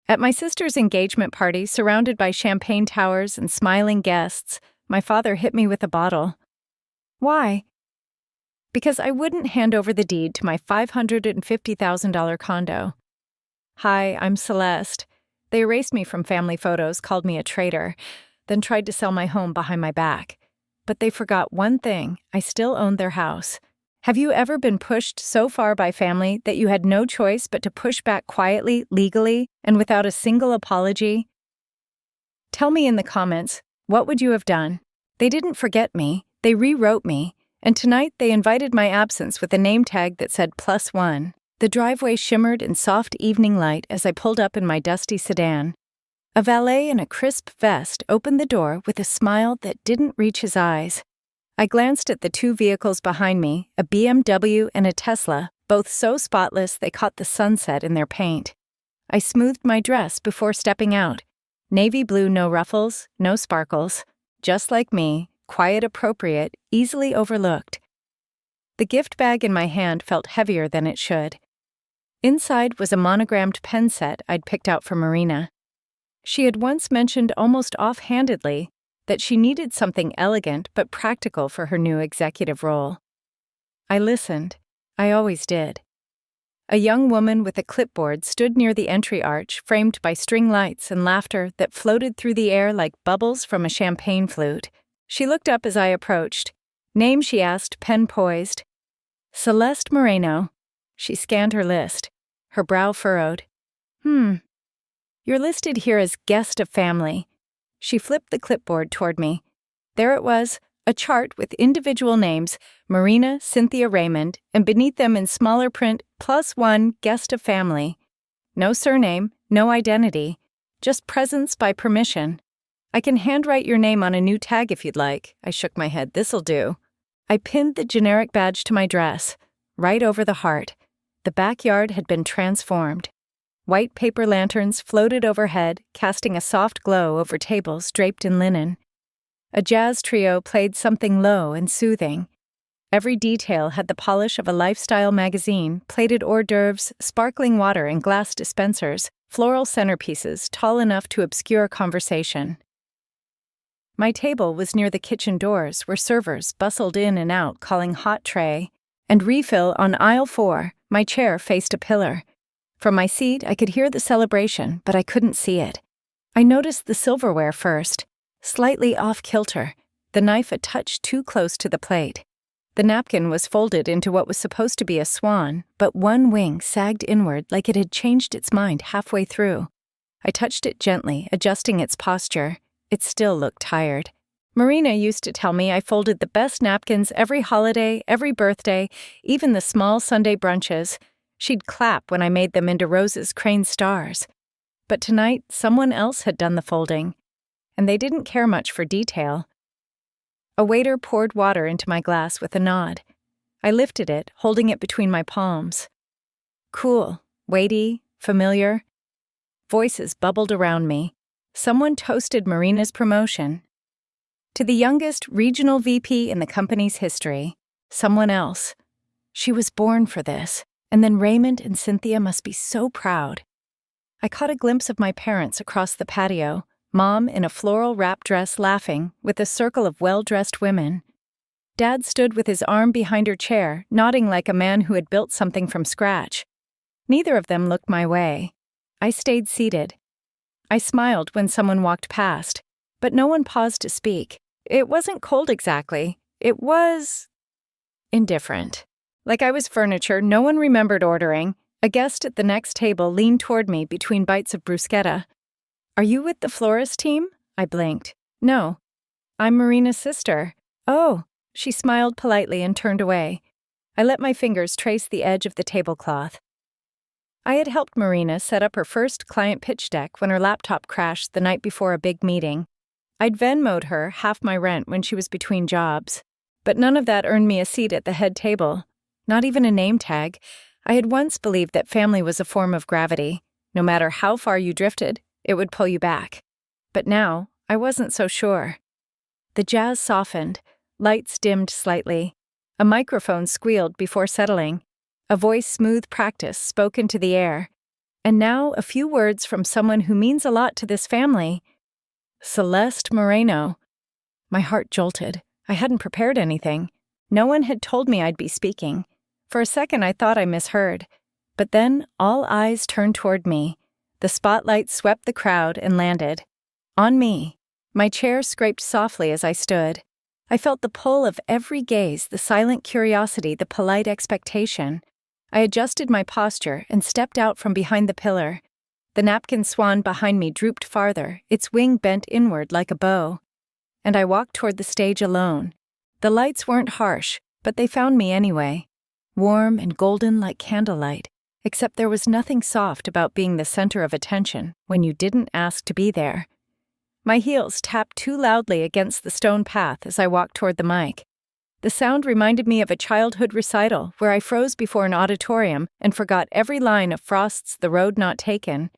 At my sister's engagement party, surrounded by champagne towers and smiling guests, my father hit me with a bottle. Why? Because I wouldn't hand over the deed to my $550,000 condo. Hi, I'm Celeste. They erased me from family photos, called me a traitor, then tried to sell my home behind my back. But they forgot one thing: I still owned their house. Have you ever been pushed so far by family that you had no choice but to push back quietly, legally, and without a single apology? Tell me in the comments, what would you have done? They didn't forget me, they rewrote me, and tonight they invited my absence with a name tag that said +1. The driveway shimmered in soft evening light as I pulled up in my dusty sedan. A valet in a crisp vest opened the door with a smile that didn't reach his eyes. I glanced at the two vehicles behind me, a BMW and a Tesla, both so spotless they caught the sunset in their paint. I smoothed my dress before stepping out. Navy blue, no ruffles, no sparkles. Just like me, quiet, appropriate, easily overlooked. The gift bag in my hand felt heavier than it should. Inside was a monogrammed pen set I'd picked out for Marina. She had once mentioned almost offhandedly that she needed something elegant but practical for her new executive role. I listened. I always did. A young woman with a clipboard stood near the entry arch, framed by string lights and laughter that floated through the air like bubbles from a champagne flute. She looked up as I approached. Name, she asked, pen poised. Celeste Moreno. She scanned her list, her brow furrowed. You're listed here as guest of family. She flipped the clipboard toward me. There it was, a chart with individual names, Marina, Cynthia Raymond, and beneath them in smaller print, +1 guest of family. No surname, no identity, just presence by permission. I can handwrite your name on a new tag if you'd like. I shook my head. This'll do. I pinned the generic badge to my dress, right over the heart. The backyard had been transformed. White paper lanterns floated overhead, casting a soft glow over tables draped in linen. A jazz trio played something low and soothing. Every detail had the polish of a lifestyle magazine, plated hors d'oeuvres, sparkling water in glass dispensers, floral centerpieces tall enough to obscure conversation. My table was near the kitchen doors, where servers bustled in and out calling hot tray, and refill on aisle 4. My chair faced a pillar. From my seat, I could hear the celebration, but I couldn't see it. I noticed the silverware first, slightly off-kilter, the knife a touch too close to the plate. The napkin was folded into what was supposed to be a swan, but one wing sagged inward like it had changed its mind halfway through. I touched it gently, adjusting its posture. It still looked tired. Marina used to tell me I folded the best napkins every holiday, every birthday, even the small Sunday brunches. She'd clap when I made them into roses, cranes, stars. But tonight, someone else had done the folding, and they didn't care much for detail. A waiter poured water into my glass with a nod. I lifted it, holding it between my palms. Cool, weighty, familiar. Voices bubbled around me. Someone toasted Marina's promotion. To the youngest regional VP in the company's history, someone else. She was born for this, and then Raymond and Cynthia must be so proud. I caught a glimpse of my parents across the patio, Mom in a floral wrap dress laughing, with a circle of well-dressed women. Dad stood with his arm behind her chair, nodding like a man who had built something from scratch. Neither of them looked my way. I stayed seated. I smiled when someone walked past, but no one paused to speak. It wasn't cold exactly. It was indifferent. Like I was furniture no one remembered ordering. A guest at the next table leaned toward me between bites of bruschetta. Are you with the florist team? I blinked. No. I'm Marina's sister. Oh. She smiled politely and turned away. I let my fingers trace the edge of the tablecloth. I had helped Marina set up her first client pitch deck when her laptop crashed the night before a big meeting. I'd Venmo'd her half my rent when she was between jobs. But none of that earned me a seat at the head table. Not even a name tag. I had once believed that family was a form of gravity. No matter how far you drifted, it would pull you back. But now, I wasn't so sure. The jazz softened. Lights dimmed slightly. A microphone squealed before settling. A voice smooth practice spoke into the air. And now a few words from someone who means a lot to this family. Celeste Moreno. My heart jolted. I hadn't prepared anything. No one had told me I'd be speaking. For a second I thought I misheard. But then all eyes turned toward me. The spotlight swept the crowd and landed on me. My chair scraped softly as I stood. I felt the pull of every gaze, the silent curiosity, the polite expectation. I adjusted my posture and stepped out from behind the pillar. The napkin swan behind me drooped farther, its wing bent inward like a bow. And I walked toward the stage alone. The lights weren't harsh, but they found me anyway. Warm and golden like candlelight, except there was nothing soft about being the center of attention when you didn't ask to be there. My heels tapped too loudly against the stone path as I walked toward the mic. The sound reminded me of a childhood recital where I froze before an auditorium and forgot every line of Frost's The Road Not Taken.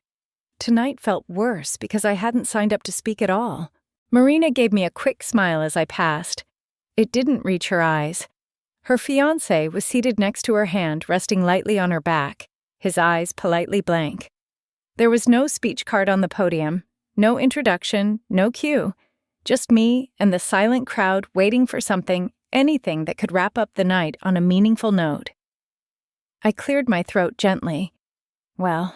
Tonight felt worse because I hadn't signed up to speak at all. Marina gave me a quick smile as I passed. It didn't reach her eyes. Her fiancé was seated next to her hand, resting lightly on her back, his eyes politely blank. There was no speech card on the podium, no introduction, no cue, just me and the silent crowd waiting for something, anything that could wrap up the night on a meaningful note. I cleared my throat gently. Well,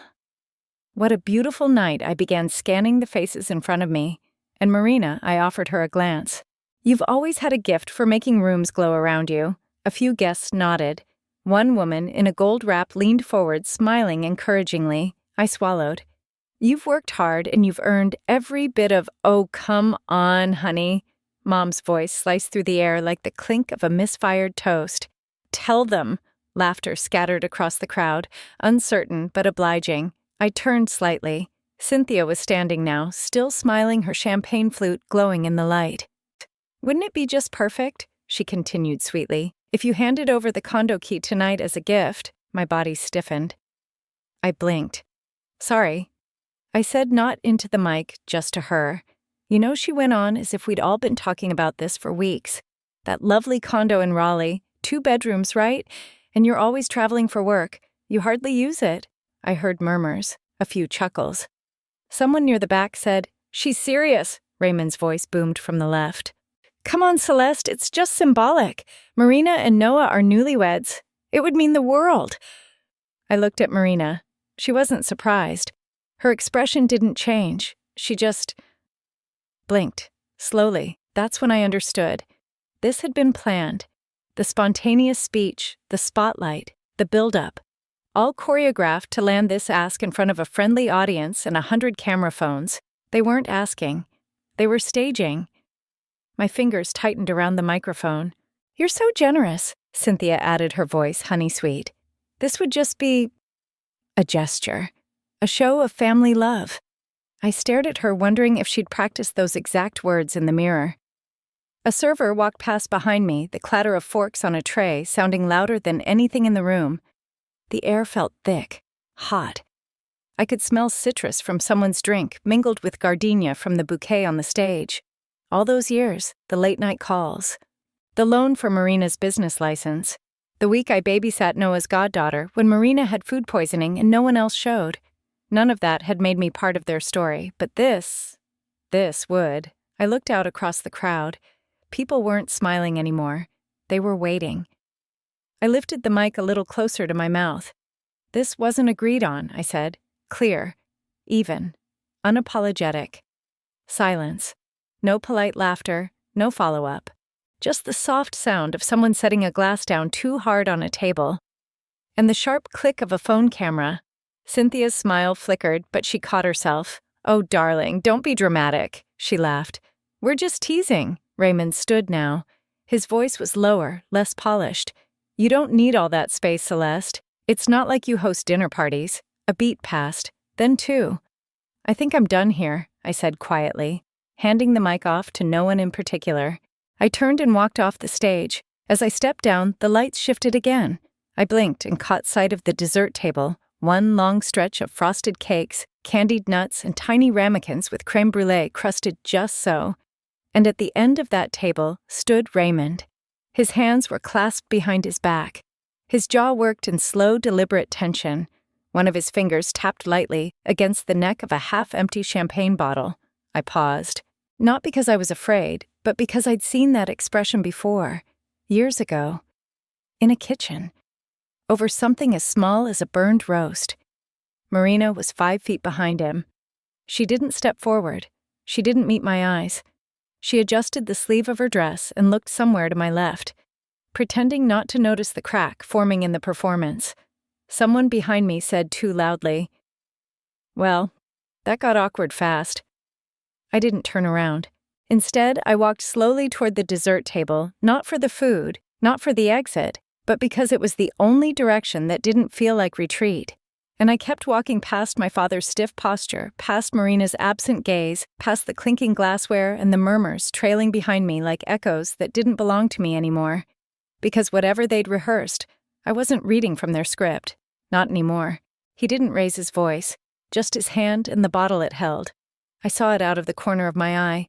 what a beautiful night. I began scanning the faces in front of me, and Marina, I offered her a glance. You've always had a gift for making rooms glow around you. A few guests nodded. One woman in a gold wrap leaned forward, smiling encouragingly. I swallowed. You've worked hard and you've earned every bit of, oh, come on, honey. Mom's voice sliced through the air like the clink of a misfired toast. Tell them. Laughter scattered across the crowd, uncertain but obliging. I turned slightly. Cynthia was standing now, still smiling, her champagne flute glowing in the light. Wouldn't it be just perfect, she continued sweetly, if you handed over the condo key tonight as a gift? My body stiffened. I blinked. Sorry. I said, not into the mic, just to her. You know, she went on as if we'd all been talking about this for weeks. That lovely condo in Raleigh, 2 bedrooms, right? And you're always traveling for work. You hardly use it. I heard murmurs, a few chuckles. Someone near the back said, She's serious, Raymond's voice boomed from the left. Come on, Celeste, it's just symbolic. Marina and Noah are newlyweds. It would mean the world. I looked at Marina. She wasn't surprised. Her expression didn't change. She just blinked, slowly. That's when I understood. This had been planned. The spontaneous speech, the spotlight, the build-up. All choreographed to land this ask in front of a friendly audience and 100 camera phones. They weren't asking. They were staging. My fingers tightened around the microphone. You're so generous, Cynthia added, her voice honey-sweet. This would just be a gesture. A show of family love. I stared at her, wondering if she'd practiced those exact words in the mirror. A server walked past behind me, the clatter of forks on a tray sounding louder than anything in the room. The air felt thick, hot. I could smell citrus from someone's drink, mingled with gardenia from the bouquet on the stage. All those years, the late-night calls. The loan for Marina's business license. The week I babysat Noah's goddaughter when Marina had food poisoning and no one else showed. None of that had made me part of their story, but this would. I looked out across the crowd. People weren't smiling anymore. They were waiting. I lifted the mic a little closer to my mouth. This wasn't agreed on, I said. Clear. Even. Unapologetic. Silence. No polite laughter, no follow-up. Just the soft sound of someone setting a glass down too hard on a table. And the sharp click of a phone camera. Cynthia's smile flickered, but she caught herself. Oh, darling, don't be dramatic, she laughed. We're just teasing. Raymond stood now. His voice was lower, less polished. You don't need all that space, Celeste. It's not like you host dinner parties. A beat passed, then 2. I think I'm done here, I said quietly, handing the mic off to no one in particular. I turned and walked off the stage. As I stepped down, the lights shifted again. I blinked and caught sight of the dessert table, one long stretch of frosted cakes, candied nuts, and tiny ramekins with crème brûlée crusted just so. And at the end of that table stood Raymond. His hands were clasped behind his back. His jaw worked in slow, deliberate tension. One of his fingers tapped lightly against the neck of a half-empty champagne bottle. I paused. Not because I was afraid, but because I'd seen that expression before, years ago. In a kitchen. Over something as small as a burned roast. Marina was 5 feet behind him. She didn't step forward. She didn't meet my eyes. She adjusted the sleeve of her dress and looked somewhere to my left, pretending not to notice the crack forming in the performance. Someone behind me said too loudly, "Well, that got awkward fast." I didn't turn around. Instead, I walked slowly toward the dessert table, not for the food, not for the exit, but because it was the only direction that didn't feel like retreat. And I kept walking past my father's stiff posture, past Marina's absent gaze, past the clinking glassware and the murmurs trailing behind me like echoes that didn't belong to me anymore. Because whatever they'd rehearsed, I wasn't reading from their script. Not anymore. He didn't raise his voice, just his hand and the bottle it held. I saw it out of the corner of my eye,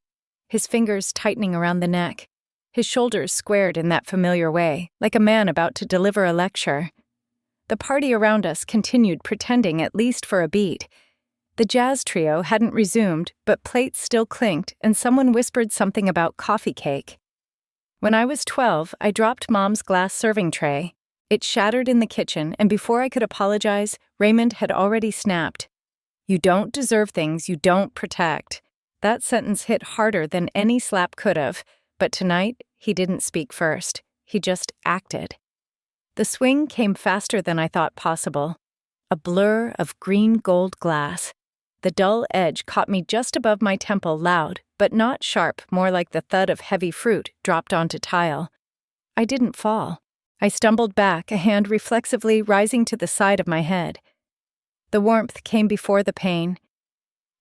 his fingers tightening around the neck, his shoulders squared in that familiar way, like a man about to deliver a lecture. The party around us continued pretending at least for a beat. The jazz trio hadn't resumed, but plates still clinked, and someone whispered something about coffee cake. When I was 12, I dropped Mom's glass serving tray. It shattered in the kitchen, and before I could apologize, Raymond had already snapped. "You don't deserve things you don't protect." That sentence hit harder than any slap could have, but tonight, he didn't speak first. He just acted. The swing came faster than I thought possible. A blur of green-gold glass. The dull edge caught me just above my temple, loud, but not sharp, more like the thud of heavy fruit dropped onto tile. I didn't fall. I stumbled back, a hand reflexively rising to the side of my head. The warmth came before the pain.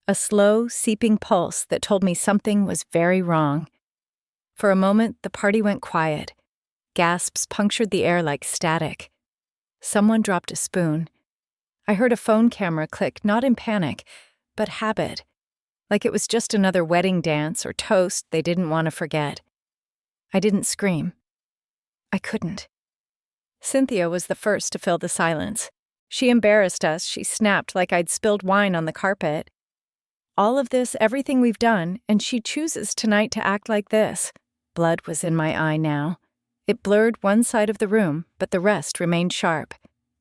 A slow, seeping pulse that told me something was very wrong. For a moment, the party went quiet. Gasps punctured the air like static. Someone dropped a spoon. I heard a phone camera click, not in panic, but habit. Like it was just another wedding dance or toast they didn't want to forget. I didn't scream. I couldn't. Cynthia was the first to fill the silence. She embarrassed us. She snapped like I'd spilled wine on the carpet. All of this, everything we've done, and she chooses tonight to act like this. Blood was in my eye now. It blurred one side of the room, but the rest remained sharp.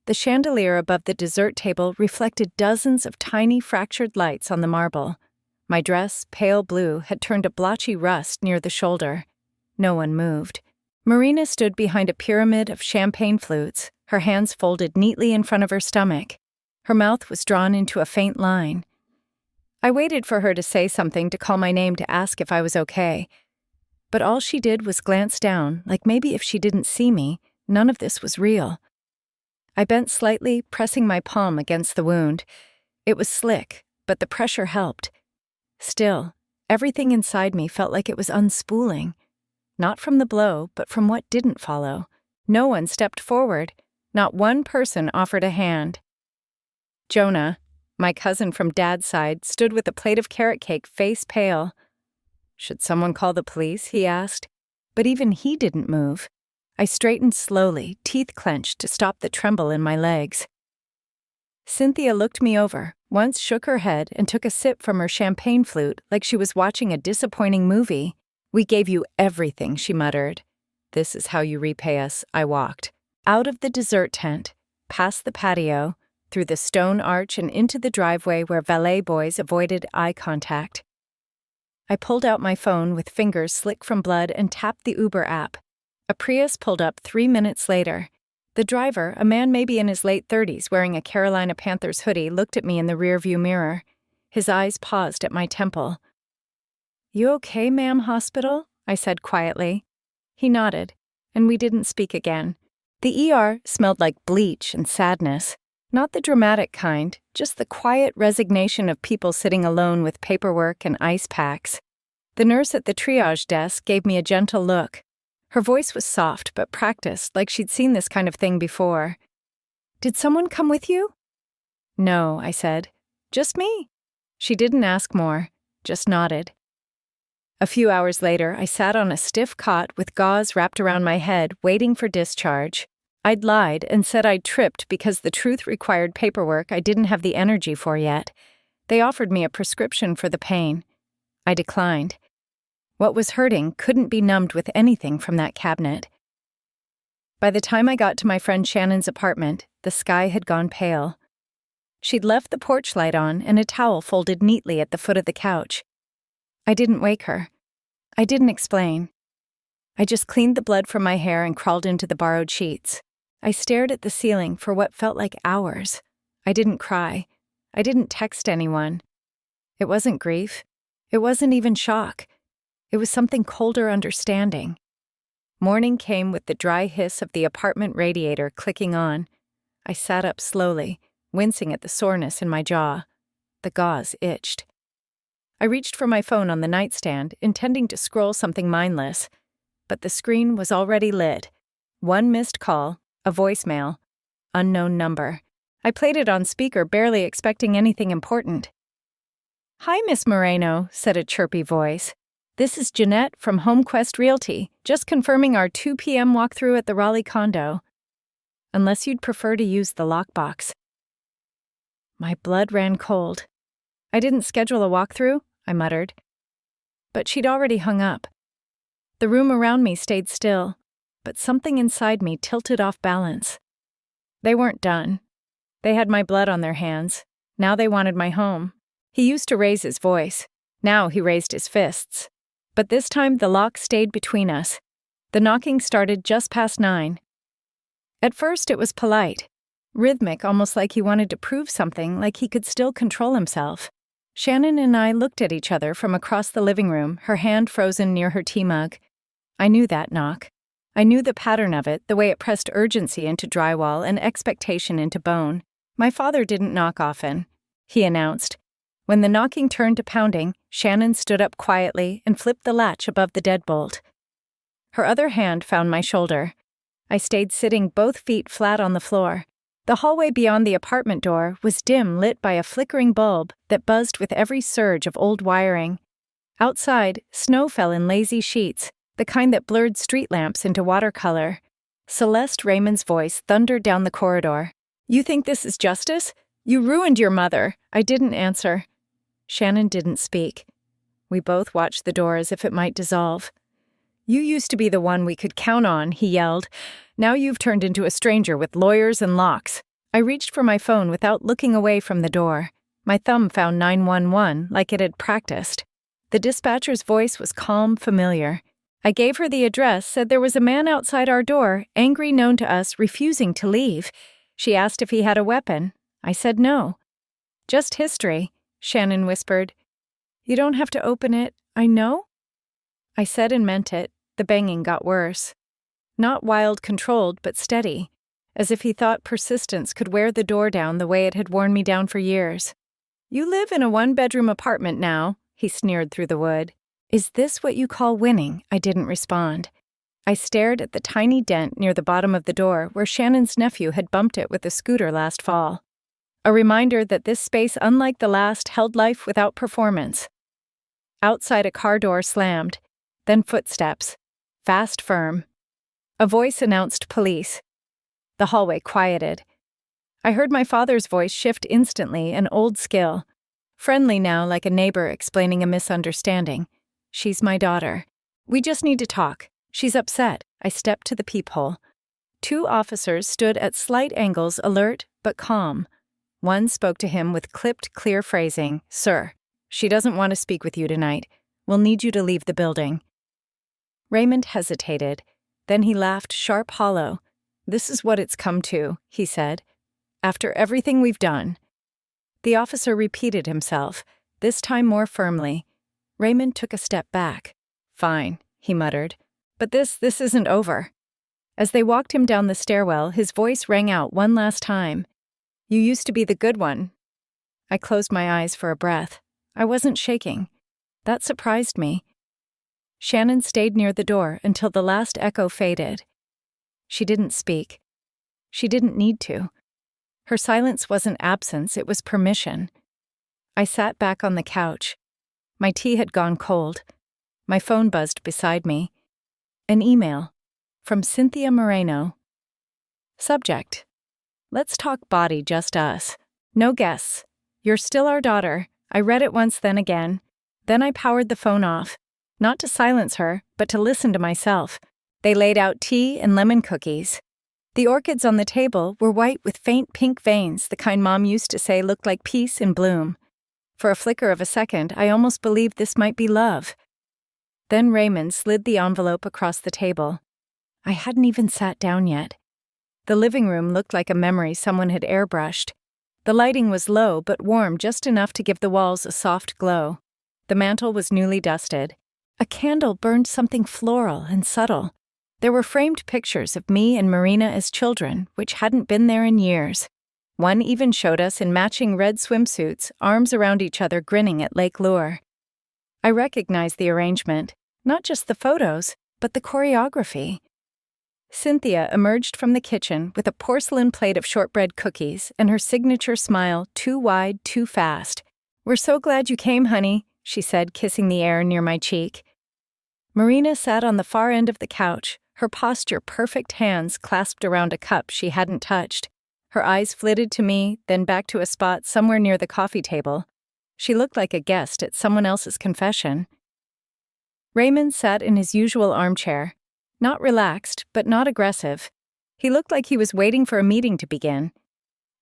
The chandelier above the dessert table reflected dozens of tiny fractured lights on the marble. My dress, pale blue, had turned a blotchy rust near the shoulder. No one moved. Marina stood behind a pyramid of champagne flutes, her hands folded neatly in front of her stomach. Her mouth was drawn into a faint line. I waited for her to say something, to call my name, to ask if I was okay. But all she did was glance down, like maybe if she didn't see me, none of this was real. I bent slightly, pressing my palm against the wound. It was slick, but the pressure helped. Still, everything inside me felt like it was unspooling. Not from the blow, but from what didn't follow. No one stepped forward. Not one person offered a hand. Jonah, my cousin from Dad's side, stood with a plate of carrot cake, face pale. "Should someone call the police?" he asked. But even he didn't move. I straightened slowly, teeth clenched to stop the tremble in my legs. Cynthia looked me over, once shook her head and took a sip from her champagne flute like she was watching a disappointing movie. "We gave you everything," she muttered. "This is how you repay us." I walked. Out of the dessert tent, past the patio, through the stone arch and into the driveway where valet boys avoided eye contact. I pulled out my phone with fingers slick from blood and tapped the Uber app. A Prius pulled up 3 minutes later. The driver, a man maybe in his late 30s wearing a Carolina Panthers hoodie, looked at me in the rearview mirror. His eyes paused at my temple. "You okay, ma'am, hospital?" I said quietly. He nodded, and we didn't speak again. The ER smelled like bleach and sadness. Not the dramatic kind, just the quiet resignation of people sitting alone with paperwork and ice packs. The nurse at the triage desk gave me a gentle look. Her voice was soft but practiced, like she'd seen this kind of thing before. "Did someone come with you?" "No," I said. "Just me." She didn't ask more, just nodded. A few hours later, I sat on a stiff cot with gauze wrapped around my head, waiting for discharge. I'd lied and said I'd tripped because the truth required paperwork I didn't have the energy for yet. They offered me a prescription for the pain. I declined. What was hurting couldn't be numbed with anything from that cabinet. By the time I got to my friend Shannon's apartment, the sky had gone pale. She'd left the porch light on and a towel folded neatly at the foot of the couch. I didn't wake her. I didn't explain. I just cleaned the blood from my hair and crawled into the borrowed sheets. I stared at the ceiling for what felt like hours. I didn't cry. I didn't text anyone. It wasn't grief. It wasn't even shock. It was something colder understanding. Morning came with the dry hiss of the apartment radiator clicking on. I sat up slowly, wincing at the soreness in my jaw. The gauze itched. I reached for my phone on the nightstand, intending to scroll something mindless. But the screen was already lit. One missed call, a voicemail, unknown number. I played it on speaker, barely expecting anything important. "Hi, Miss Moreno," said a chirpy voice. "This is Jeanette from HomeQuest Realty, just confirming our 2 p.m. walkthrough at the Raleigh condo. Unless you'd prefer to use the lockbox." My blood ran cold. "I didn't schedule a walkthrough," I muttered. But she'd already hung up. The room around me stayed still, but something inside me tilted off balance. They weren't done. They had my blood on their hands. Now they wanted my home. He used to raise his voice. Now he raised his fists. But this time the lock stayed between us. The knocking started just past 9. At first it was polite, rhythmic, almost like he wanted to prove something, like he could still control himself. Shannon and I looked at each other from across the living room, her hand frozen near her tea mug. I knew that knock. I knew the pattern of it, the way it pressed urgency into drywall and expectation into bone. My father didn't knock often, he announced. When the knocking turned to pounding, Shannon stood up quietly and flipped the latch above the deadbolt. Her other hand found my shoulder. I stayed sitting, both feet flat on the floor. The hallway beyond the apartment door was dim, lit by a flickering bulb that buzzed with every surge of old wiring. Outside, snow fell in lazy sheets, the kind that blurred street lamps into watercolor. Celeste Raymond's voice thundered down the corridor. "You think this is justice? You ruined your mother." I didn't answer. Shannon didn't speak. We both watched the door as if it might dissolve. "You used to be the one we could count on," he yelled. "Now you've turned into a stranger with lawyers and locks." I reached for my phone without looking away from the door. My thumb found 911 like it had practiced. The dispatcher's voice was calm, familiar. I gave her the address, said there was a man outside our door, angry, known to us, refusing to leave. She asked if he had a weapon. I said no. "Just history," Shannon whispered. "You don't have to open it, I know." I said and meant it. The banging got worse. Not wild, controlled, but steady, as if he thought persistence could wear the door down the way it had worn me down for years. "You live in a 1-bedroom apartment now," he sneered through the wood. "Is this what you call winning?" I didn't respond. I stared at the tiny dent near the bottom of the door where Shannon's nephew had bumped it with a scooter last fall. A reminder that this space, unlike the last, held life without performance. Outside, a car door slammed, then footsteps. Fast, firm. A voice announced police. The hallway quieted. I heard my father's voice shift instantly, an old skill. Friendly now, like a neighbor explaining a misunderstanding. "She's my daughter. We just need to talk. She's upset." I stepped to the peephole. 2 officers stood at slight angles, alert but calm. One spoke to him with clipped, clear phrasing. "Sir, she doesn't want to speak with you tonight. We'll need you to leave the building." Raymond hesitated. Then he laughed, sharp, hollow. "This is what it's come to," he said. "After everything we've done." The officer repeated himself, this time more firmly. Raymond took a step back. "Fine," he muttered. "But this isn't over." As they walked him down the stairwell, his voice rang out one last time. "You used to be the good one." I closed my eyes for a breath. I wasn't shaking. That surprised me. Shannon stayed near the door until the last echo faded. She didn't speak. She didn't need to. Her silence wasn't absence, it was permission. I sat back on the couch. My tea had gone cold. My phone buzzed beside me. An email. From Cynthia Moreno. Subject: let's talk body, just us. No guests. You're still our daughter. I read it once, then again. Then I powered the phone off. Not to silence her, but to listen to myself. They laid out tea and lemon cookies. The orchids on the table were white with faint pink veins, the kind Mom used to say looked like peace in bloom. For a flicker of a second, I almost believed this might be love. Then Raymond slid the envelope across the table. I hadn't even sat down yet. The living room looked like a memory someone had airbrushed. The lighting was low but warm, just enough to give the walls a soft glow. The mantel was newly dusted. A candle burned something floral and subtle. There were framed pictures of me and Marina as children, which hadn't been there in years. One even showed us in matching red swimsuits, arms around each other, grinning at Lake Lure. I recognized the arrangement, not just the photos, but the choreography. Cynthia emerged from the kitchen with a porcelain plate of shortbread cookies and her signature smile, too wide, too fast. "We're so glad you came, honey," she said, kissing the air near my cheek. Marina sat on the far end of the couch, her posture perfect, hands clasped around a cup she hadn't touched. Her eyes flitted to me, then back to a spot somewhere near the coffee table. She looked like a guest at someone else's confession. Raymond sat in his usual armchair. Not relaxed, but not aggressive. He looked like he was waiting for a meeting to begin.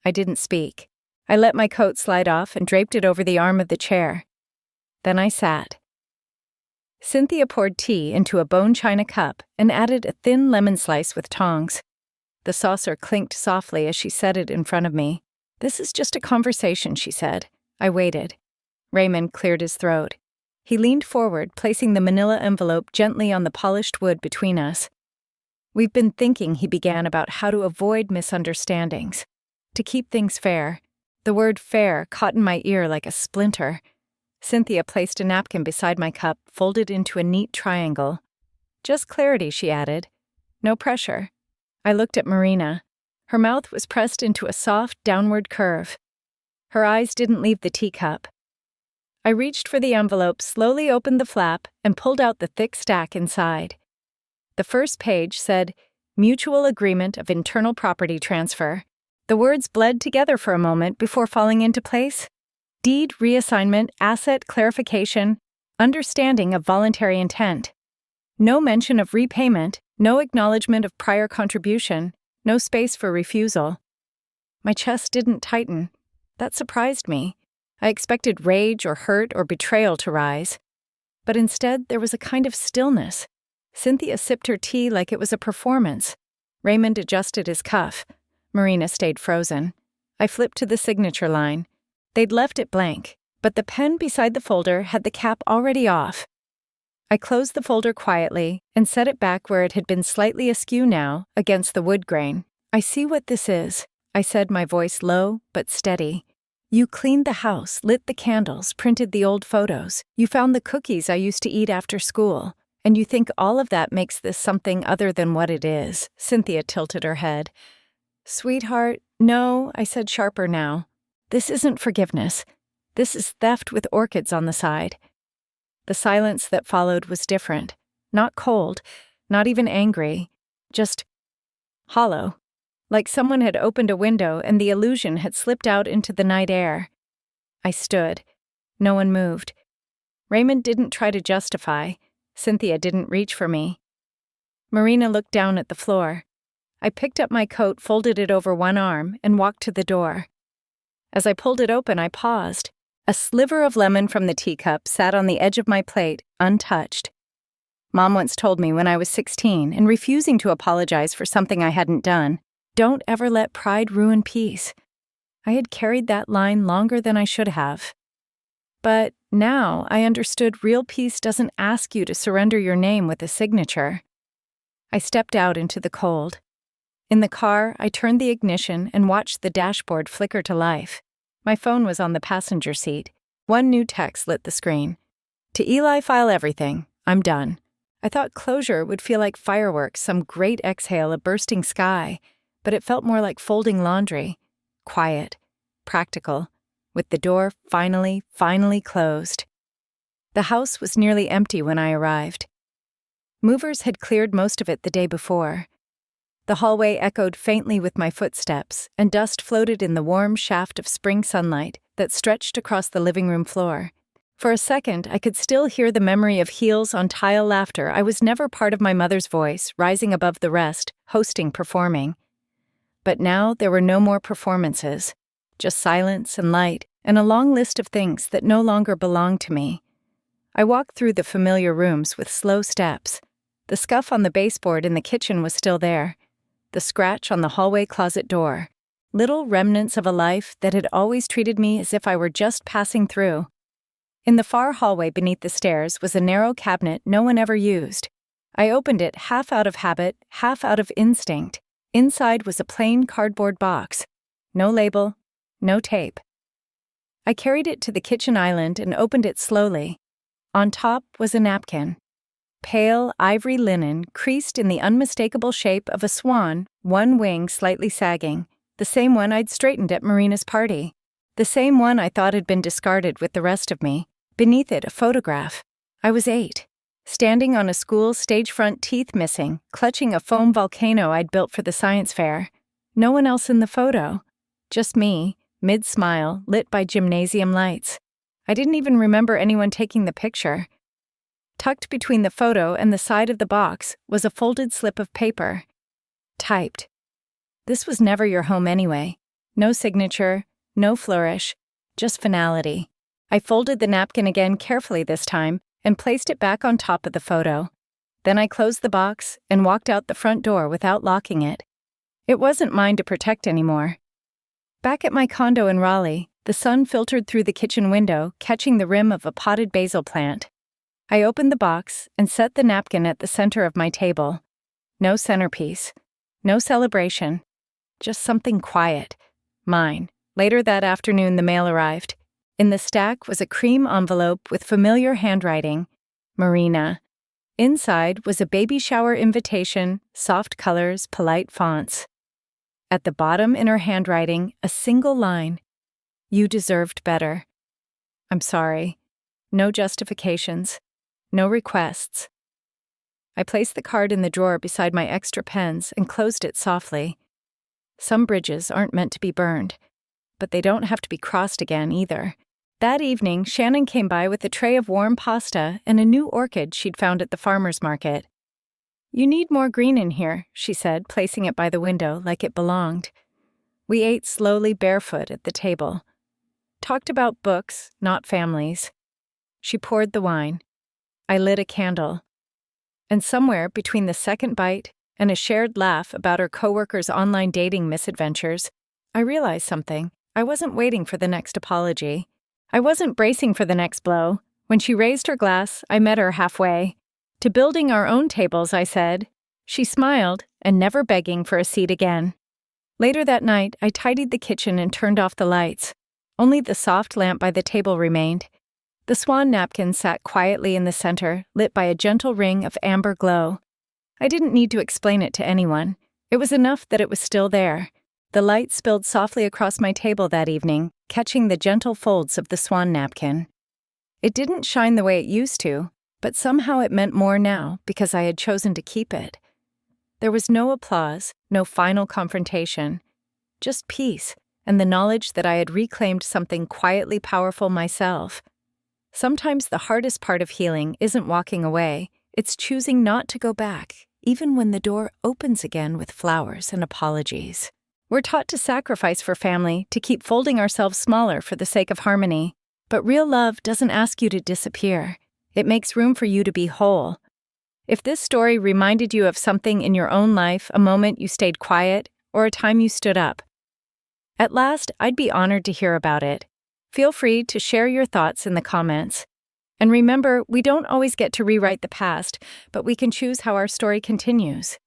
I didn't speak. I let my coat slide off and draped it over the arm of the chair. Then I sat. Cynthia poured tea into a bone china cup and added a thin lemon slice with tongs. The saucer clinked softly as she set it in front of me. "This is just a conversation," she said. I waited. Raymond cleared his throat. He leaned forward, placing the manila envelope gently on the polished wood between us. "We've been thinking," he began, "about how to avoid misunderstandings. To keep things fair." The word fair caught in my ear like a splinter. Cynthia placed a napkin beside my cup, folded into a neat triangle. "Just clarity," she added. "No pressure." I looked at Marina. Her mouth was pressed into a soft, downward curve. Her eyes didn't leave the teacup. I reached for the envelope, slowly opened the flap, and pulled out the thick stack inside. The first page said, "Mutual Agreement of Internal Property Transfer." The words bled together for a moment before falling into place. Deed reassignment, asset clarification, understanding of voluntary intent. No mention of repayment, no acknowledgement of prior contribution, no space for refusal. My chest didn't tighten. That surprised me. I expected rage or hurt or betrayal to rise. But instead, there was a kind of stillness. Cynthia sipped her tea like it was a performance. Raymond adjusted his cuff. Marina stayed frozen. I flipped to the signature line. They'd left it blank, but the pen beside the folder had the cap already off. I closed the folder quietly and set it back where it had been slightly askew now, against the wood grain. "I see what this is," I said, my voice low but steady. "You cleaned the house, lit the candles, printed the old photos. You found the cookies I used to eat after school. And you think all of that makes this something other than what it is." Cynthia tilted her head. "Sweetheart, no," I said, sharper now. "This isn't forgiveness. This is theft with orchids on the side." The silence that followed was different. Not cold, not even angry, just hollow. Like someone had opened a window and the illusion had slipped out into the night air. I stood. No one moved. Raymond didn't try to justify. Cynthia didn't reach for me. Marina looked down at the floor. I picked up my coat, folded it over one arm, and walked to the door. As I pulled it open, I paused. A sliver of lemon from the teacup sat on the edge of my plate, untouched. Mom once told me when I was 16 and refusing to apologize for something I hadn't done, "Don't ever let pride ruin peace." I had carried that line longer than I should have. But now I understood real peace doesn't ask you to surrender your name with a signature. I stepped out into the cold. In the car, I turned the ignition and watched the dashboard flicker to life. My phone was on the passenger seat. One new text lit the screen. "To Eli, file everything. I'm done." I thought closure would feel like fireworks, some great exhale, a bursting sky, but it felt more like folding laundry. Quiet, practical, with the door finally closed. The house was nearly empty when I arrived. Movers had cleared most of it the day before. The hallway echoed faintly with my footsteps, and dust floated in the warm shaft of spring sunlight that stretched across the living room floor. For a second, I could still hear the memory of heels on tile laughter. I was never part of my mother's voice, rising above the rest, hosting, performing. But now there were no more performances, just silence and light, and a long list of things that no longer belonged to me. I walked through the familiar rooms with slow steps. The scuff on the baseboard in the kitchen was still there, the scratch on the hallway closet door, little remnants of a life that had always treated me as if I were just passing through. In the far hallway beneath the stairs was a narrow cabinet no one ever used. I opened it half out of habit, half out of instinct. Inside was a plain cardboard box. No label, no tape. I carried it to the kitchen island and opened it slowly. On top was a napkin. Pale ivory linen creased in the unmistakable shape of a swan, one wing slightly sagging, the same one I'd straightened at Marina's party. The same one I thought had been discarded with the rest of me. Beneath it, a photograph. I was 8, standing on a school stage front, teeth missing, clutching a foam volcano I'd built for the science fair. No one else in the photo. Just me, mid-smile, lit by gymnasium lights. I didn't even remember anyone taking the picture. Tucked between the photo and the side of the box was a folded slip of paper. Typed. This was never your home anyway. No signature, no flourish, just finality. I folded the napkin again carefully this time and placed it back on top of the photo. Then I closed the box and walked out the front door without locking it. It wasn't mine to protect anymore. Back at my condo in Raleigh, the sun filtered through the kitchen window, catching the rim of a potted basil plant. I opened the box and set the napkin at the center of my table. No centerpiece, no celebration, just something quiet. Mine. Later that afternoon, the mail arrived. In the stack was a cream envelope with familiar handwriting, Marina. Inside was a baby shower invitation, soft colors, polite fonts. At the bottom in her handwriting, a single line, "You deserved better. I'm sorry." No justifications, no requests. I placed the card in the drawer beside my extra pens and closed it softly. Some bridges aren't meant to be burned, but they don't have to be crossed again either. That evening, Shannon came by with a tray of warm pasta and a new orchid she'd found at the farmer's market. "You need more green in here," she said, placing it by the window like it belonged. We ate slowly barefoot at the table. Talked about books, not families. She poured the wine. I lit a candle. And somewhere between the second bite and a shared laugh about her coworker's online dating misadventures, I realized something. I wasn't waiting for the next apology. I wasn't bracing for the next blow. When she raised her glass, I met her halfway. "To building our own tables," I said. She smiled, and never begging for a seat again. Later that night, I tidied the kitchen and turned off the lights. Only the soft lamp by the table remained. The swan napkin sat quietly in the center, lit by a gentle ring of amber glow. I didn't need to explain it to anyone. It was enough that it was still there. The light spilled softly across my table that evening, catching the gentle folds of the swan napkin. It didn't shine the way it used to, but somehow it meant more now because I had chosen to keep it. There was no applause, no final confrontation, just peace and the knowledge that I had reclaimed something quietly powerful myself. Sometimes the hardest part of healing isn't walking away, it's choosing not to go back, even when the door opens again with flowers and apologies. We're taught to sacrifice for family, to keep folding ourselves smaller for the sake of harmony. But real love doesn't ask you to disappear. It makes room for you to be whole. If this story reminded you of something in your own life, a moment you stayed quiet, or a time you stood up, at last, I'd be honored to hear about it. Feel free to share your thoughts in the comments. And remember, we don't always get to rewrite the past, but we can choose how our story continues.